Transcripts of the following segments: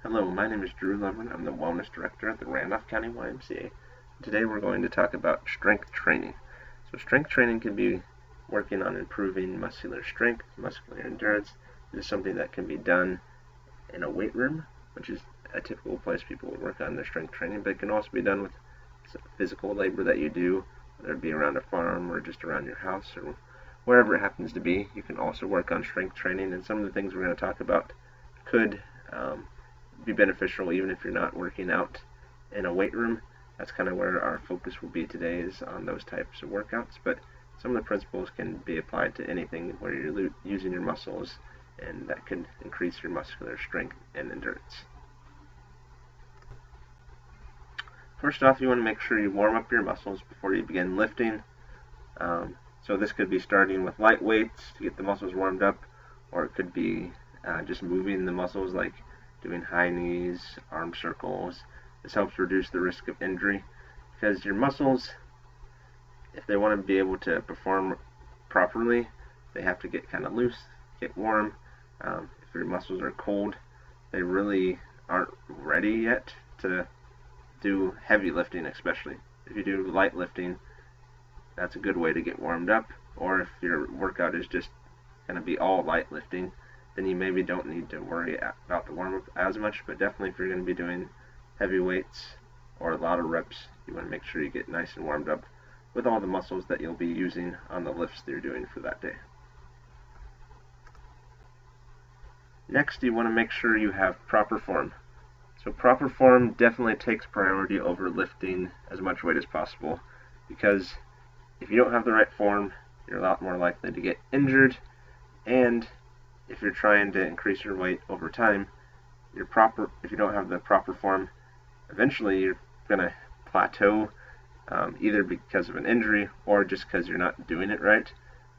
Hello, my name is Drew Levin. I'm the Wellness Director at the Randolph County YMCA. Today we're going to talk about strength training. So strength training can be working on improving muscular strength, muscular endurance. It is something that can be done in a weight room, which is a typical place people will work on their strength training, but it can also be done with physical labor that you do, whether it be around a farm or just around your house or wherever it happens to be. You can also work on strength training, and some of the things we're going to talk about could be beneficial even if you're not working out in a weight room. That's kind of where our focus will be today, is on those types of workouts, but some of the principles can be applied to anything where you're using your muscles, and that can increase your muscular strength and endurance. First off, you want to make sure you warm up your muscles before you begin lifting. So this could be starting with light weights to get the muscles warmed up, or it could be just moving the muscles, like doing high knees, arm circles. This helps reduce the risk of injury, because your muscles, if they want to be able to perform properly, they have to get kind of loose, get warm. If your muscles are cold, they really aren't ready yet to do heavy lifting. Especially if you do light lifting, that's a good way to get warmed up. Or if your workout is just going to be all light lifting, then you maybe don't need to worry about the warm-up as much. But definitely if you're going to be doing heavy weights or a lot of reps, you want to make sure you get nice and warmed up with all the muscles that you'll be using on the lifts that you're doing for that day. Next, you want to make sure you have proper form. So proper form definitely takes priority over lifting as much weight as possible, because if you don't have the right form, you're a lot more likely to get injured, and if you're trying to increase your weight over time, if you don't have the proper form, eventually you're going to plateau, either because of an injury or just because you're not doing it right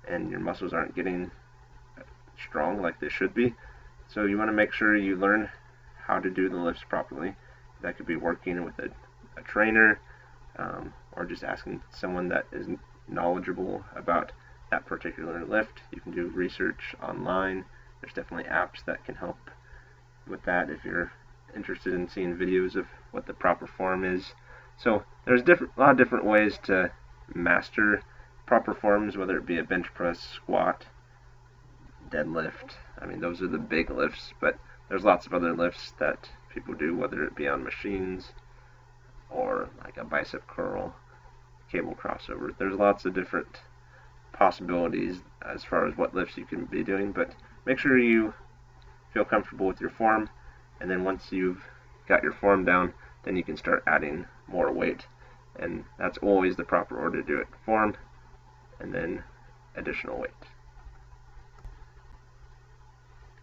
and your muscles aren't getting strong like they should be. So you want to make sure you learn how to do the lifts properly. That could be working with a trainer, or just asking someone that is knowledgeable about that particular lift. You can do research online. There's definitely apps that can help with that if you're interested in seeing videos of what the proper form is. So there's a lot of different ways to master proper forms, whether it be a bench press, squat, deadlift. I mean, those are the big lifts, but there's lots of other lifts that people do, whether it be on machines or like a bicep curl, cable crossover. There's lots of different possibilities as far as what lifts you can be doing, but make sure you feel comfortable with your form, and then once you've got your form down, then you can start adding more weight, and that's always the proper order to do it: form and then additional weight.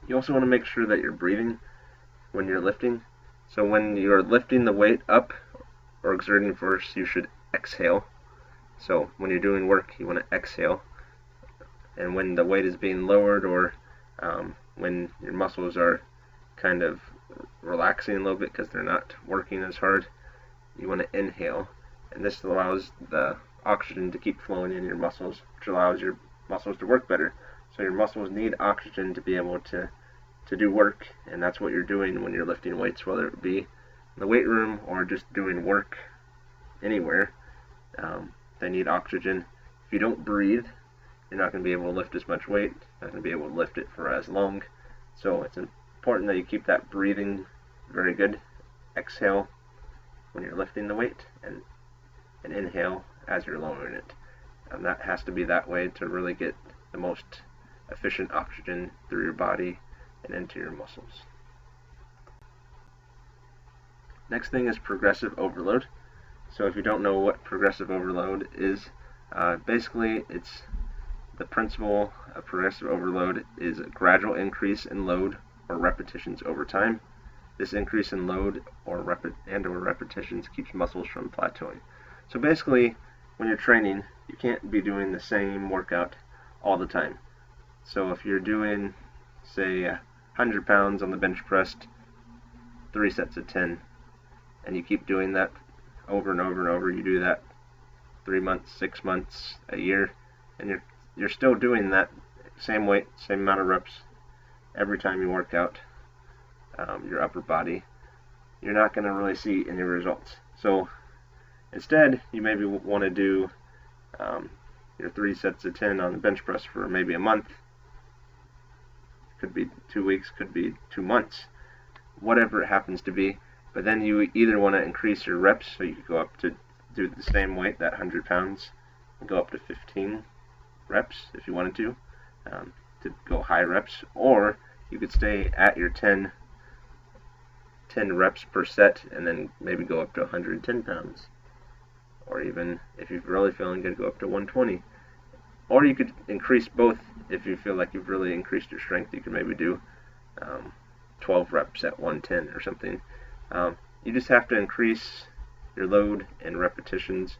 You also want to make sure that you're breathing when you're lifting. So when you're lifting the weight up or exerting force, you should exhale. So when you're doing work, you want to exhale, and when the weight is being lowered, or when your muscles are kind of relaxing a little bit because they're not working as hard, you want to inhale, and this allows the oxygen to keep flowing in your muscles, which allows your muscles to work better. So your muscles need oxygen to be able to do work, and that's what you're doing when you're lifting weights, whether it be in the weight room or just doing work anywhere. They need oxygen. If you don't breathe, you're not going to be able to lift as much weight, not going to be able to lift it for as long. So it's important that you keep that breathing very good. Exhale when you're lifting the weight, and inhale as you're lowering it. And that has to be that way to really get the most efficient oxygen through your body and into your muscles. Next thing is progressive overload. So if you don't know what progressive overload is, basically it's the principle of progressive overload is a gradual increase in load or repetitions over time. This increase in load or repetitions keeps muscles from plateauing. So basically, when you're training, you can't be doing the same workout all the time. So if you're doing, say, 100 pounds on the bench press, 3 sets of 10, and you keep doing that over and over and over, you do that 3 months, 6 months, a year, and you're still doing that same weight, same amount of reps every time you work out your upper body, you're not going to really see any results. So instead, you maybe want to do your 3 sets of 10 on the bench press for maybe a month. Could be 2 weeks, could be 2 months, whatever it happens to be. But then you either want to increase your reps, so you could go up to do the same weight, that 100 pounds, and go up to 15 reps if you wanted to go high reps, or you could stay at your 10 reps per set and then maybe go up to 110 pounds. Or even if you're really feeling good, go up to 120. Or you could increase both if you feel like you've really increased your strength. You could maybe do 12 reps at 110 or something. You just have to increase your load and repetitions,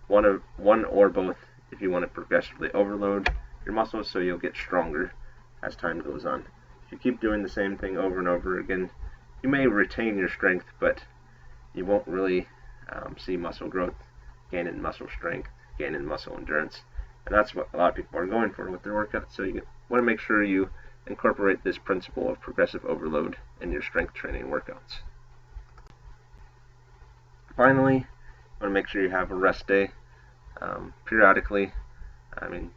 one or both, if you want to progressively overload your muscles so you'll get stronger as time goes on. If you keep doing the same thing over and over again, you may retain your strength, but you won't really see muscle growth, gain in muscle strength, gain in muscle endurance. And that's what a lot of people are going for with their workouts. So you want to make sure you incorporate this principle of progressive overload in your strength training workouts. Finally, you want to make sure you have a rest day periodically.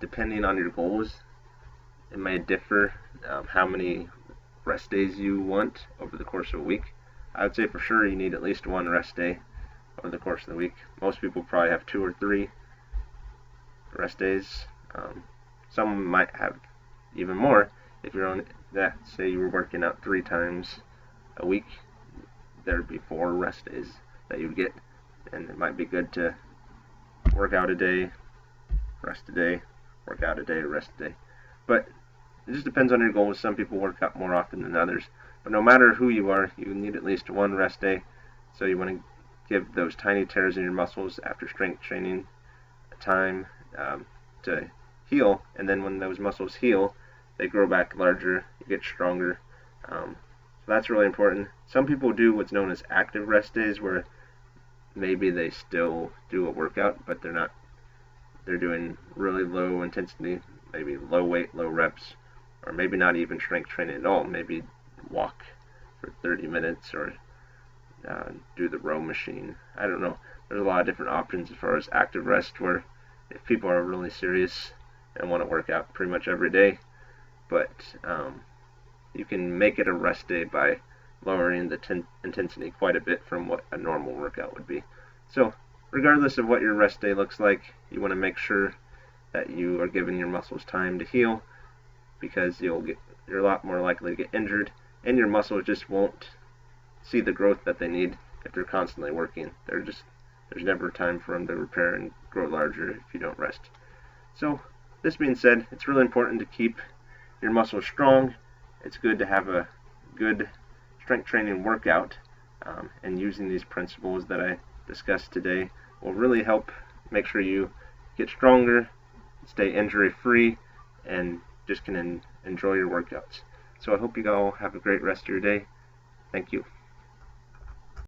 Depending on your goals, it may differ how many rest days you want over the course of a week. I would say for sure you need at least 1 rest day over the course of the week. Most people probably have 2 or 3 rest days. Some might have even more. If you're on that, say you were working out 3 times a week, there'd be 4 rest days that you'd get, and it might be good to work out a day, rest a day, work out a day, rest a day. But it just depends on your goals. Some people work out more often than others. But no matter who you are, you need at least 1 rest day. So you want to give those tiny tears in your muscles after strength training time to heal. And then when those muscles heal, they grow back larger, you get stronger. So that's really important. Some people do what's known as active rest days, where maybe they still do a workout, but they're doing really low intensity, maybe low weight, low reps, or maybe not even strength training at all. Maybe walk for 30 minutes or do the row machine. I don't know. There's a lot of different options as far as active rest, where if people are really serious and want to work out pretty much every day, but you can make it a rest day by lowering the intensity quite a bit from what a normal workout would be. So regardless of what your rest day looks like, you want to make sure that you are giving your muscles time to heal, because you're a lot more likely to get injured, and your muscles just won't see the growth that they need if they're constantly working. There's never time for them to repair and grow larger if you don't rest. So this being said, it's really important to keep your muscles strong. It's good to have a good strength training workout, and using these principles that I discussed today will really help make sure you get stronger, stay injury free, and just can enjoy your workouts. So I hope you all have a great rest of your day. Thank you.